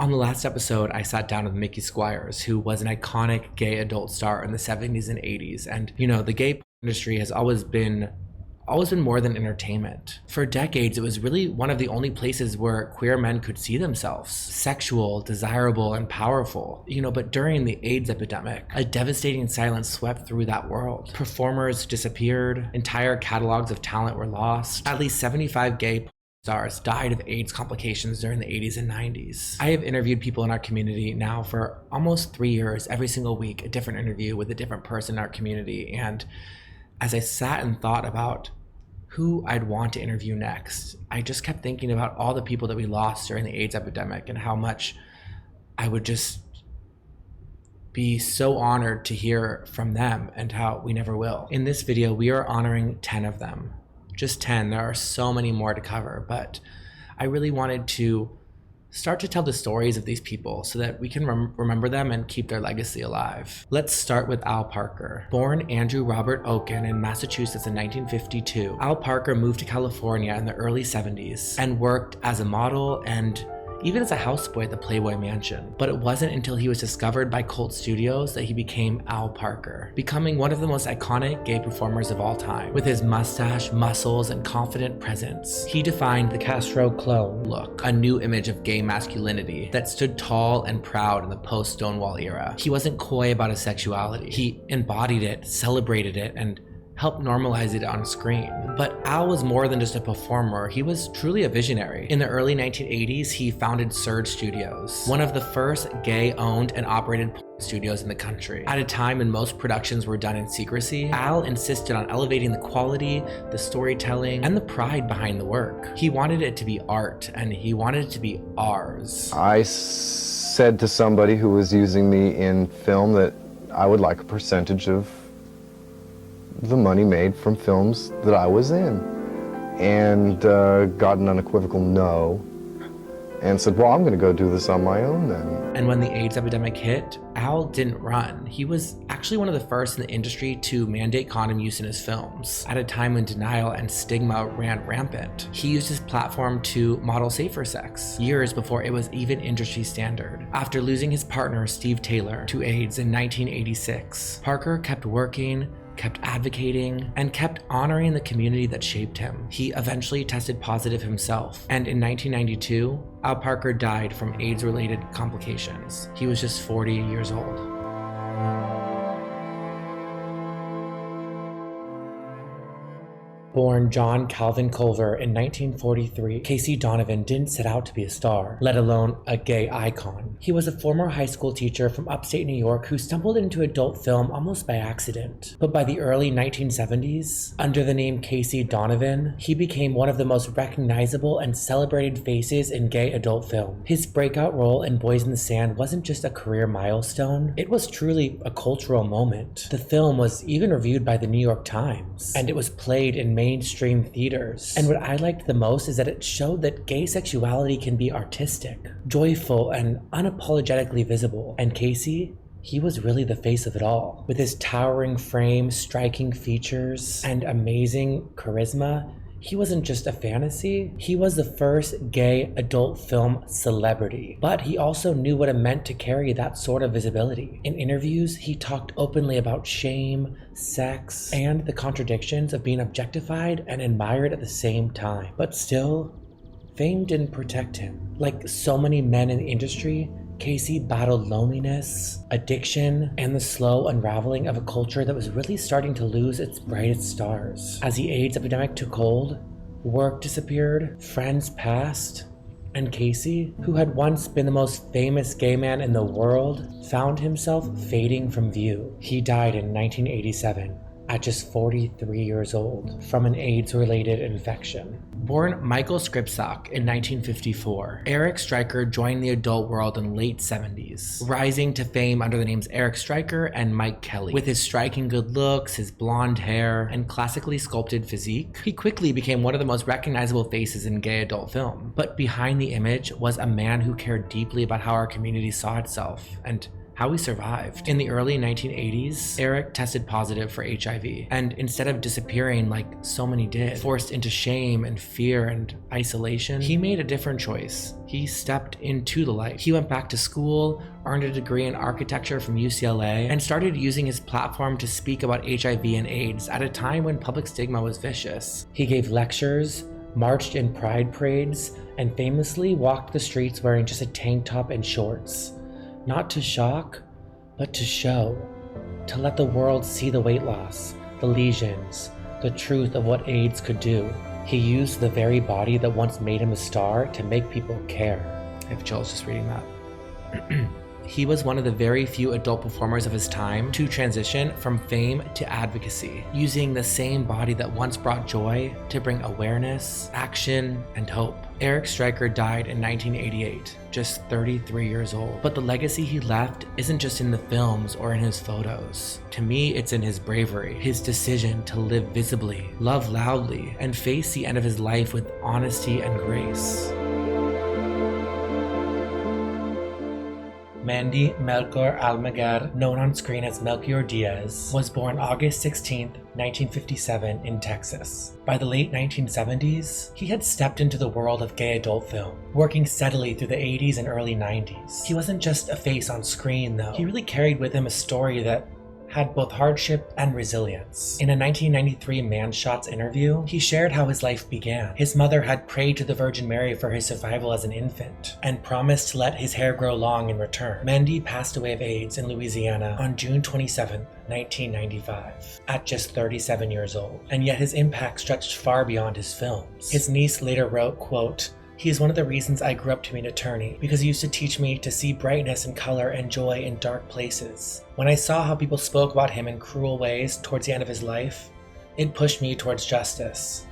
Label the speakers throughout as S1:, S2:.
S1: On the last episode, I sat down with Mickey Squires, who was an iconic gay adult star in the 70s and 80s. And, the gay industry has always been more than entertainment. For decades, it was really one of the only places where queer men could see themselves, sexual, desirable, and powerful. But during the AIDS epidemic, a devastating silence swept through that world. Performers disappeared, entire catalogs of talent were lost. At least 75 gay stars died of AIDS complications during the 80s and 90s. I have interviewed people in our community now for almost 3 years, every single week, a different interview with a different person in our community. And as I sat and thought about who I'd want to interview next, I just kept thinking about all the people that we lost during the AIDS epidemic and how much I would just be so honored to hear from them and how we never will. In this video, we are honoring 10 of them. Just 10. There are so many more to cover, but I really wanted to start to tell the stories of these people so that we can remember them and keep their legacy alive. Let's start with Al Parker. Born Andrew Robert Oken in Massachusetts in 1952, Al Parker moved to California in the early 70s and worked as a model and even as a houseboy at the Playboy Mansion. But it wasn't until he was discovered by Cult Studios that he became Al Parker, becoming one of the most iconic gay performers of all time. With his mustache, muscles, and confident presence, he defined the Castro clone look, a new image of gay masculinity that stood tall and proud in the post-Stonewall era. He wasn't coy about his sexuality. He embodied it, celebrated it, and helped normalize it on screen. But Al was more than just a performer, he was truly a visionary. In the early 1980s, he founded Surge Studios, one of the first gay-owned and operated studios in the country. At a time when most productions were done in secrecy, Al insisted on elevating the quality, the storytelling, and the pride behind the work. He wanted it to be art, and he wanted it to be ours.
S2: I said to somebody who was using me in film that I would like a percentage of the money made from films that I was in, and got an unequivocal no, and said, well, I'm going to go do this on my own then.
S1: And when the AIDS epidemic hit, Al didn't run. He was actually one of the first in the industry to mandate condom use in his films, at a time when denial and stigma ran rampant. He used his platform to model safer sex, years before it was even industry standard. After losing his partner, Steve Taylor, to AIDS in 1986, Parker kept working, kept advocating, and kept honoring the community that shaped him. He eventually tested positive himself, and in 1992, Al Parker died from AIDS-related complications. He was just 40 years old. Born John Calvin Culver in 1943, Casey Donovan didn't set out to be a star, let alone a gay icon. He was a former high school teacher from upstate New York who stumbled into adult film almost by accident. But by the early 1970s, under the name Casey Donovan, he became one of the most recognizable and celebrated faces in gay adult film. His breakout role in Boys in the Sand wasn't just a career milestone, it was truly a cultural moment. The film was even reviewed by the New York Times, and it was played in mainstream theaters. And what I liked the most is that it showed that gay sexuality can be artistic, joyful, and unapologetically visible. And Casey, he was really the face of it all. With his towering frame, striking features, and amazing charisma, he wasn't just a fantasy, he was the first gay adult film celebrity. But he also knew what it meant to carry that sort of visibility. In interviews, he talked openly about shame, sex, and the contradictions of being objectified and admired at the same time. But still, fame didn't protect him. Like so many men in the industry, Casey battled loneliness, addiction, and the slow unraveling of a culture that was really starting to lose its brightest stars. As the AIDS epidemic took hold, work disappeared, friends passed, and Casey, who had once been the most famous gay man in the world, found himself fading from view. He died in 1987. At just 43 years old from an AIDS-related infection. Born Michael Skripczak in 1954, Eric Stryker joined the adult world in the late 70s, rising to fame under the names Eric Stryker and Mike Kelly. With his striking good looks, his blonde hair, and classically sculpted physique, he quickly became one of the most recognizable faces in gay adult film. But behind the image was a man who cared deeply about how our community saw itself and how he survived. In the early 1980s, Eric tested positive for HIV, and instead of disappearing like so many did, forced into shame and fear and isolation, he made a different choice. He stepped into the light. He went back to school, earned a degree in architecture from UCLA, and started using his platform to speak about HIV and AIDS at a time when public stigma was vicious. He gave lectures, marched in pride parades, and famously walked the streets wearing just a tank top and shorts. Not to shock, but to show. To let the world see the weight loss, the lesions, the truth of what AIDS could do. He used the very body that once made him a star to make people care. I have chills just reading that. He was one of the very few adult performers of his time to transition from fame to advocacy, using the same body that once brought joy to bring awareness, action, and hope. Eric Stryker died in 1988, just 33 years old. But the legacy he left isn't just in the films or in his photos. To me, it's in his bravery, his decision to live visibly, love loudly, and face the end of his life with honesty and grace. Mandy Melchor Almaguer, known on screen as Melchior Diaz, was born August 16, 1957 in Texas. By the late 1970s, he had stepped into the world of gay adult film, working steadily through the 80s and early 90s. He wasn't just a face on screen, though. He really carried with him a story that had both hardship and resilience. In a 1993 Man Shots interview, he shared how his life began. His mother had prayed to the Virgin Mary for his survival as an infant and promised to let his hair grow long in return. Mandy passed away of AIDS in Louisiana on June 27, 1995, at just 37 years old, and yet his impact stretched far beyond his films. His niece later wrote, quote, "He is one of the reasons I grew up to be an attorney, because he used to teach me to see brightness and color and joy in dark places. When I saw how people spoke about him in cruel ways towards the end of his life, it pushed me towards justice."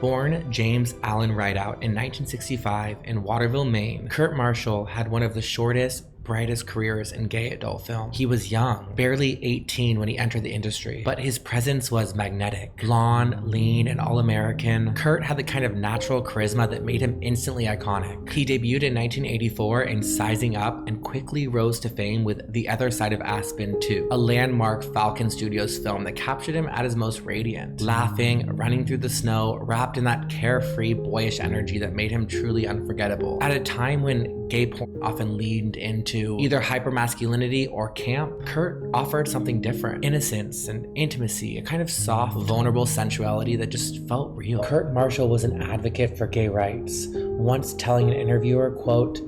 S1: Born James Allen Rideout in 1965 in Waterville, Maine, Kurt Marshall had one of the shortest, brightest careers in gay adult film. He was young, barely 18 when he entered the industry, but his presence was magnetic. Blonde, lean, and all-American, Kurt had the kind of natural charisma that made him instantly iconic. He debuted in 1984 in Sizing Up and quickly rose to fame with The Other Side of Aspen 2, a landmark Falcon Studios film that captured him at his most radiant, laughing, running through the snow, wrapped in that carefree, boyish energy that made him truly unforgettable. At a time when gay porn often leaned into either hypermasculinity or camp, Kurt offered something different: innocence and intimacy, a kind of soft, vulnerable sensuality that just felt real. Kurt Marshall was an advocate for gay rights, once telling an interviewer, quote,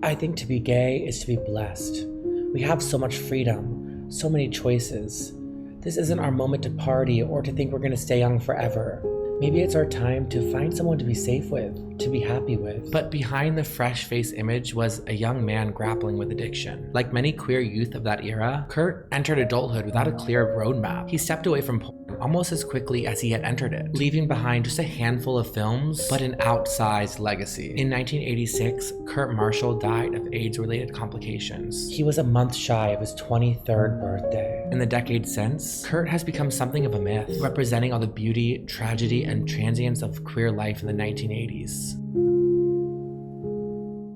S1: "I think to be gay is to be blessed. We have so much freedom, so many choices. This isn't our moment to party or to think we're going to stay young forever. Maybe it's our time to find someone to be safe with, to be happy with." But behind the fresh face image was a young man grappling with addiction. Like many queer youth of that era, Kurt entered adulthood without a clear roadmap. He stepped away from porn almost as quickly as he had entered it, leaving behind just a handful of films, but an outsized legacy. In 1986, Kurt Marshall died of AIDS-related complications. He was a month shy of his 23rd birthday. In the decades since, Kurt has become something of a myth, representing all the beauty, tragedy, and transience of queer life in the 1980s.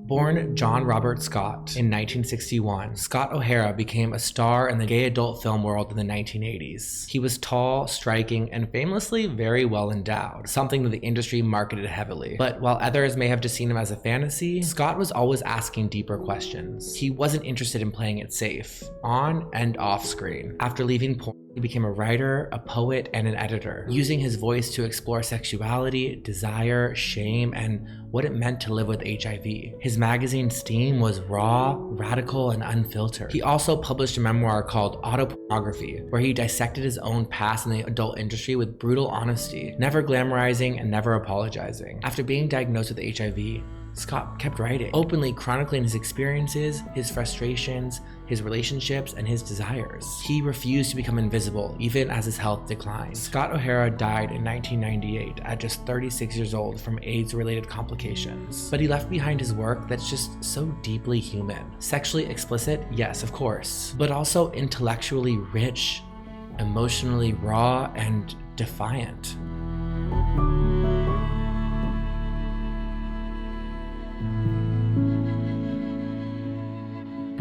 S1: Born John Robert Scott in 1961, Scott O'Hara became a star in the gay adult film world in the 1980s. He was tall, striking, and famously very well endowed, something that the industry marketed heavily. But while others may have just seen him as a fantasy, Scott was always asking deeper questions. He wasn't interested in playing it safe, on and off screen. After leaving porn, he became a writer, a poet, and an editor, using his voice to explore sexuality, desire, shame, and what it meant to live with HIV. His magazine Steam was raw, radical, and unfiltered. He also published a memoir called Autopornography, where he dissected his own past in the adult industry with brutal honesty, never glamorizing and never apologizing. After being diagnosed with HIV, Scott kept writing, openly chronicling his experiences, his frustrations, his relationships, and his desires. He refused to become invisible, even as his health declined. Scott O'Hara died in 1998 at just 36 years old from AIDS-related complications. But he left behind his work that's just so deeply human. Sexually explicit? Yes, of course. But also intellectually rich, emotionally raw, and defiant.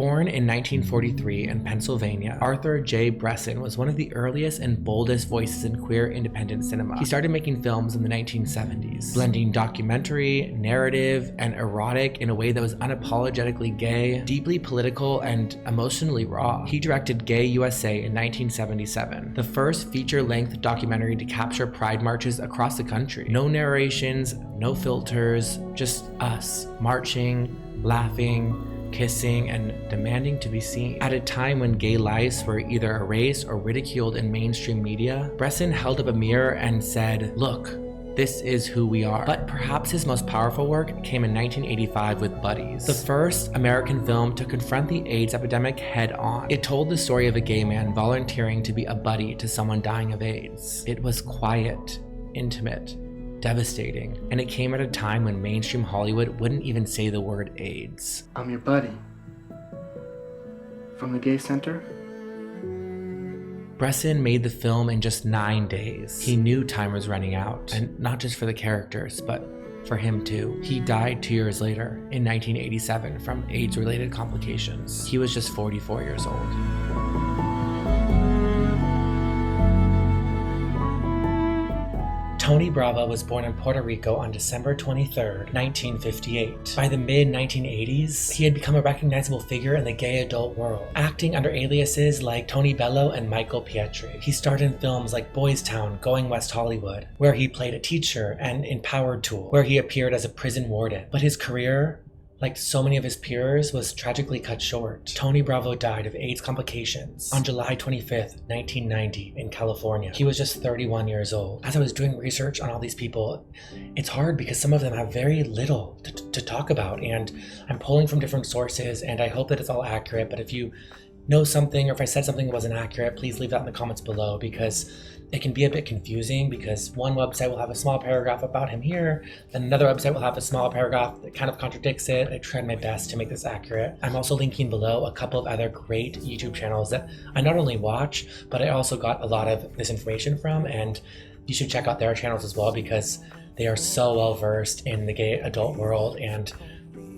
S1: Born in 1943 in Pennsylvania, Arthur J. Bressan was one of the earliest and boldest voices in queer independent cinema. He started making films in the 1970s, blending documentary, narrative, and erotic in a way that was unapologetically gay, deeply political, and emotionally raw. He directed Gay USA in 1977, the first feature-length documentary to capture pride marches across the country. No narrations, no filters, just us, marching, laughing, kissing, and demanding to be seen. At a time when gay lives were either erased or ridiculed in mainstream media, Bressan held up a mirror and said, "Look, this is who we are." But perhaps his most powerful work came in 1985 with Buddies, the first American film to confront the AIDS epidemic head on. It told the story of a gay man volunteering to be a buddy to someone dying of AIDS. It was quiet, intimate, devastating, and it came at a time when mainstream Hollywood wouldn't even say the word AIDS.
S3: I'm your buddy. From the gay center?
S1: Bressan made the film in just 9 days. He knew time was running out, and not just for the characters, but for him too. He died 2 years later, in 1987, from AIDS-related complications. He was just 44 years old. Tony Bravo was born in Puerto Rico on December 23, 1958. By the mid-1980s, he had become a recognizable figure in the gay adult world, acting under aliases like Tony Bello and Michael Pietri. He starred in films like Boys Town, Going West Hollywood, where he played a teacher, and in Power Tool, where he appeared as a prison warden. But his career, like so many of his peers, was tragically cut short. Tony Bravo died of AIDS complications on July 25th, 1990 in California. He was just 31 years old. As I was doing research on all these people, it's hard because some of them have very little to talk about, and I'm pulling from different sources, and I hope that it's all accurate. But if you know something, or if I said something that wasn't accurate, please leave that in the comments below, because it can be a bit confusing, because one website will have a small paragraph about him here, then another website will have a small paragraph that kind of contradicts it. I tried my best to make this accurate. I'm also linking below a couple of other great YouTube channels that I not only watch, but I also got a lot of this information from, and you should check out their channels as well, because they are so well versed in the gay adult world, and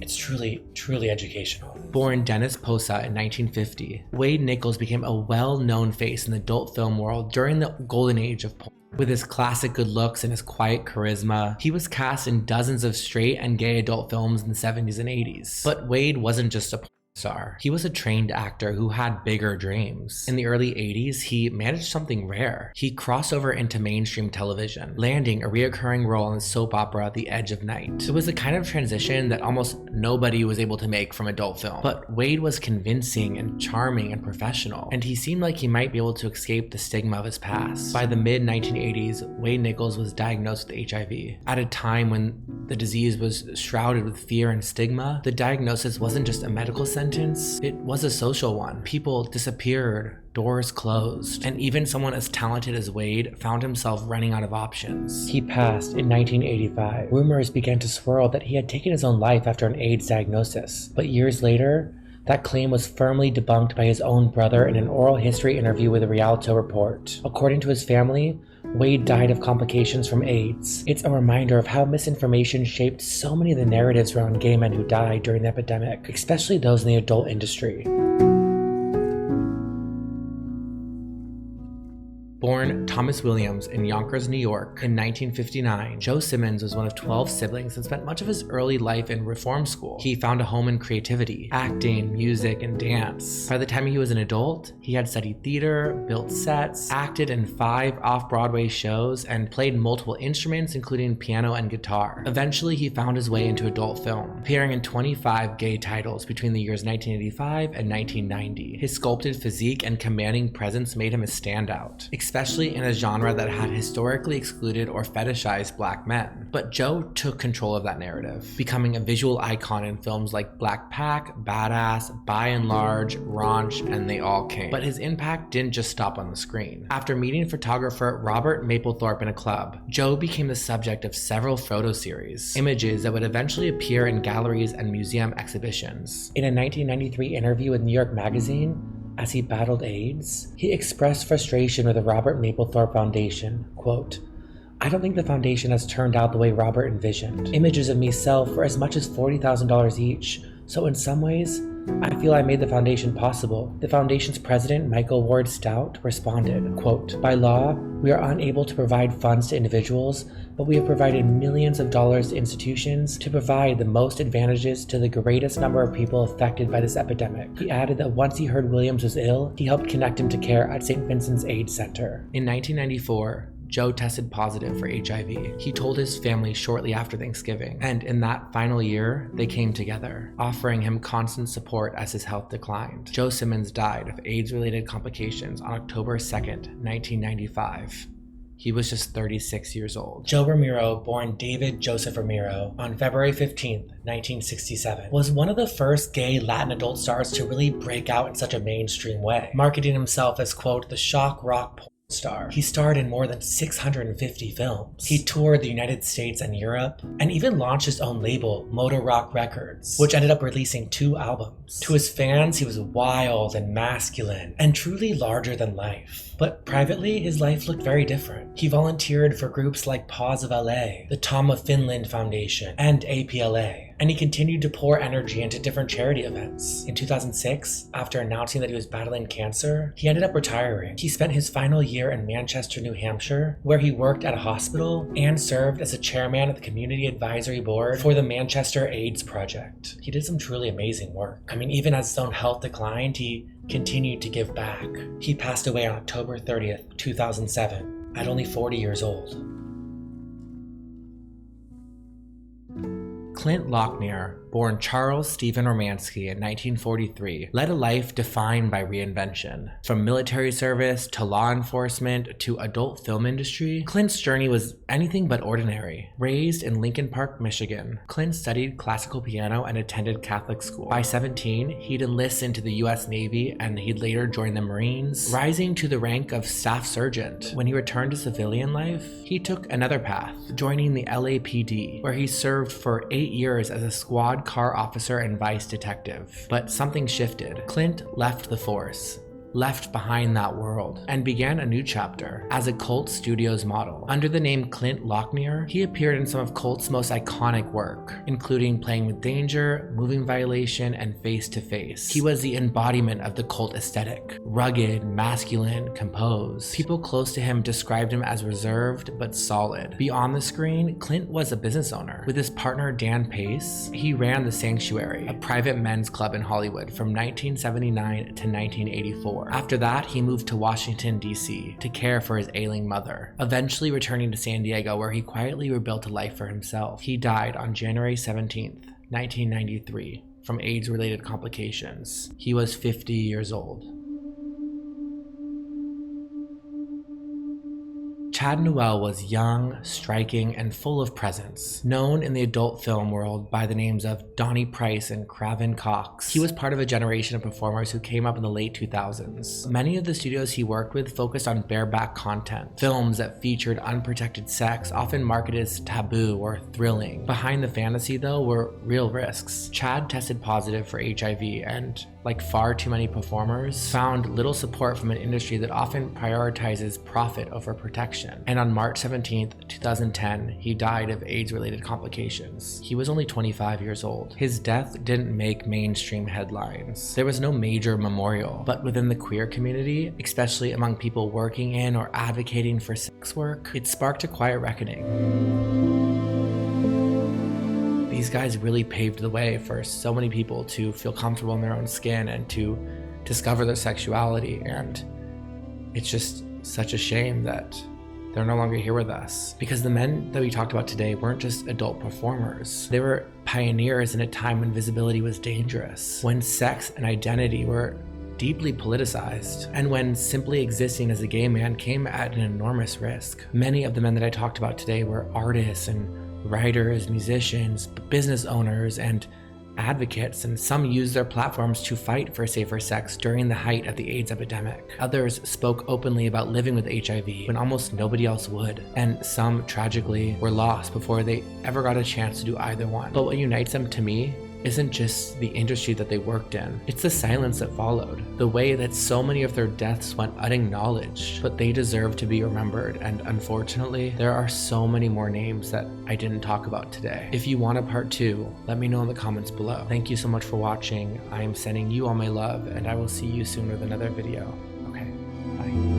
S1: it's truly, truly educational. Born Dennis Posa in 1950, Wade Nichols became a well-known face in the adult film world during the golden age of porn. With his classic good looks and his quiet charisma, he was cast in dozens of straight and gay adult films in the 70s and 80s. But Wade wasn't just a porn star. He was a trained actor who had bigger dreams. In the early 80s, he managed something rare. He crossed over into mainstream television, landing a reoccurring role in the soap opera The Edge of Night. It was the kind of transition that almost nobody was able to make from adult film. But Wade was convincing and charming and professional, and he seemed like he might be able to escape the stigma of his past. By the mid-1980s, Wade Nichols was diagnosed with HIV. At a time when the disease was shrouded with fear and stigma, the diagnosis wasn't just a medical sentence, it was a social one. People disappeared, doors closed, and even someone as talented as Wade found himself running out of options. He passed in 1985. Rumors began to swirl that he had taken his own life after an AIDS diagnosis, but years later, that claim was firmly debunked by his own brother in an oral history interview with the Rialto Report. According to his family, Wade died of complications from AIDS. It's a reminder of how misinformation shaped so many of the narratives around gay men who died during the epidemic, especially those in the adult industry. Born Thomas Williams in Yonkers, New York in 1959, Joe Simmons was one of 12 siblings and spent much of his early life in reform school. He found a home in creativity, acting, music, and dance. By the time he was an adult, he had studied theater, built sets, acted in 5 off-Broadway shows, and played multiple instruments, including piano and guitar. Eventually, he found his way into adult film, appearing in 25 gay titles between the years 1985 and 1990. His sculpted physique and commanding presence made him a standout, especially in a genre that had historically excluded or fetishized black men. But Joe took control of that narrative, becoming a visual icon in films like Black Pack, Badass, By and Large, Raunch, and They All Came. But his impact didn't just stop on the screen. After meeting photographer Robert Mapplethorpe in a club, Joe became the subject of several photo series, images that would eventually appear in galleries and museum exhibitions. In a 1993 interview with New York Magazine, as he battled AIDS, he expressed frustration with the Robert Mapplethorpe Foundation. Quote, "I don't think the foundation has turned out the way Robert envisioned. Images of me sell for as much as $40,000 each, so in some ways, I feel I made the foundation possible. The foundation's president, Michael Ward Stout, responded, quote, "By law, we are unable to provide funds to individuals, but we have provided millions of dollars to institutions to provide the most advantages to the greatest number of people affected by this epidemic." He added that once he heard Williams was ill, he helped connect him to care at St. Vincent's AIDS Center. In 1994, Joe tested positive for HIV. He told his family shortly after Thanksgiving, and in that final year, they came together, offering him constant support as his health declined. Joe Simmons died of AIDS-related complications on October 2nd, 1995. He was just 36 years old. Joe Romero, born David Joseph Romero on February 15th, 1967, was one of the first gay Latin adult stars to really break out in such a mainstream way, marketing himself as, quote, "the shock rock porn star." He starred in more than 650 films. He toured the United States and Europe, and even launched his own label, Motor Rock Records, which ended up releasing 2 albums. To his fans, he was wild and masculine, and truly larger than life. But privately, his life looked very different. He volunteered for groups like Paws of LA, the Tom of Finland Foundation, and APLA. And he continued to pour energy into different charity events. In 2006, after announcing that he was battling cancer, he ended up retiring. He spent his final year in Manchester, New Hampshire, where he worked at a hospital and served as a chairman of the Community Advisory Board for the Manchester AIDS Project. He did some truly amazing work. I mean, even as his own health declined, he continued to give back. He passed away on October 30th, 2007, at only 40 years old. Clint Lochner, born Charles Stephen Romansky in 1943, led a life defined by reinvention. From military service to law enforcement to adult film industry, Clint's journey was anything but ordinary. Raised in Lincoln Park, Michigan, Clint studied classical piano and attended Catholic school. By 17, he'd enlist into the U.S. Navy and he'd later join the Marines, rising to the rank of staff sergeant. When he returned to civilian life, he took another path, joining the LAPD, where he served for 8 years as a squad car officer and vice detective. But something shifted. Clint left the force, left behind that world, and began a new chapter as a Cult Studios model. Under the name Clint Lochner, he appeared in some of Cult's most iconic work, including Playing with Danger, Moving Violation, and Face to Face. He was the embodiment of the Cult aesthetic. Rugged, masculine, composed. People close to him described him as reserved but solid. Beyond the screen, Clint was a business owner. With his partner Dan Pace, he ran The Sanctuary, a private men's club in Hollywood from 1979 to 1984. After that, he moved to Washington, D.C. to care for his ailing mother, eventually returning to San Diego, where he quietly rebuilt a life for himself. He died on January 17th, 1993, from AIDS-related complications. He was 50 years old. Chad Noel was young, striking, and full of presence, known in the adult film world by the names of Donnie Price and Craven Cox. He was part of a generation of performers who came up in the late 2000s. Many of the studios he worked with focused on bareback content, films that featured unprotected sex, often marketed as taboo or thrilling. Behind the fantasy, though, were real risks. Chad tested positive for HIV and, like far too many performers, found little support from an industry that often prioritizes profit over protection. And on March 17th, 2010, he died of AIDS-related complications. He was only 25 years old. His death didn't make mainstream headlines. There was no major memorial, but within the queer community, especially among people working in or advocating for sex work, it sparked a quiet reckoning. These guys really paved the way for so many people to feel comfortable in their own skin and to discover their sexuality. And it's just such a shame that they're no longer here with us. Because the men that we talked about today weren't just adult performers. They were pioneers in a time when visibility was dangerous, when sex and identity were deeply politicized, and when simply existing as a gay man came at an enormous risk. Many of the men that I talked about today were artists and writers, musicians, business owners, and advocates, and some used their platforms to fight for safer sex during the height of the AIDS epidemic. Others spoke openly about living with HIV when almost nobody else would, and some tragically were lost before they ever got a chance to do either one. But what unites them to me isn't just the industry that they worked in, it's the silence that followed. The way that so many of their deaths went unacknowledged, but they deserve to be remembered. And unfortunately, there are so many more names that I didn't talk about today. If you want a part 2, let me know in the comments below. Thank you so much for watching. I am sending you all my love, and I will see you soon with another video. Okay, bye.